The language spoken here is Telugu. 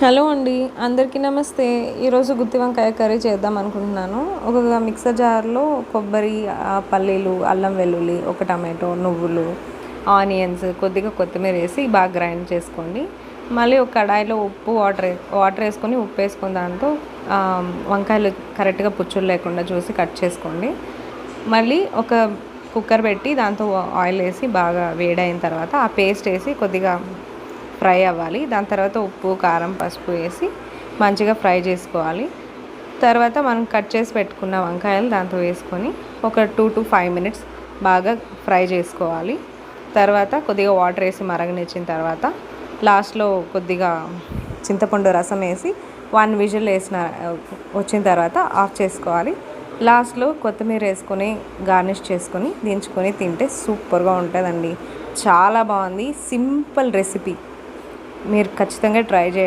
హలో అండి, అందరికీ నమస్తే. ఈరోజు గుత్తి వంకాయ కర్రీ చేద్దాం అనుకుంటున్నాను. ఒక మిక్సర్ జార్లో కొబ్బరి, పల్లీలు, అల్లం వెల్లుల్లి, ఒక టమాటో, నువ్వులు, ఆనియన్స్, కొద్దిగా కొత్తిమీర వేసి బాగా గ్రైండ్ చేసుకోండి. మళ్ళీ ఒక కడాయిలో ఉప్పు, వాటర్ వేసుకొని ఉప్పు వేసుకొని దాంతో వంకాయలు కరెక్ట్గా పుచ్చులు లేకుండా చూసి కట్ చేసుకోండి. మళ్ళీ ఒక కుక్కర్ పెట్టి దాంతో ఆయిల్ వేసి బాగా వేడైన తర్వాత ఆ పేస్ట్ వేసి కొద్దిగా ఫ్రై అవ్వాలి. దాని తర్వాత ఉప్పు, కారం, పసుపు వేసి మంచిగా ఫ్రై చేసుకోవాలి. తర్వాత మనం కట్ చేసి పెట్టుకున్న వంకాయలు దాంతో వేసుకొని ఒక 2 to 5 minutes బాగా ఫ్రై చేసుకోవాలి. తర్వాత కొద్దిగా వాటర్ వేసి మరగనిచ్చిన తర్వాత లాస్ట్లో కొద్దిగా చింతపండు రసం వేసి 1 విజిల్ వచ్చిన తర్వాత ఆఫ్ చేసుకోవాలి. లాస్ట్లో కొత్తిమీర వేసుకొని గార్నిష్ చేసుకొని దించుకొని తింటే సూపర్గా ఉంటుందండి. చాలా బాగుంది. Simple recipe. మీరు ఖచ్చితంగా ట్రై చేయండి.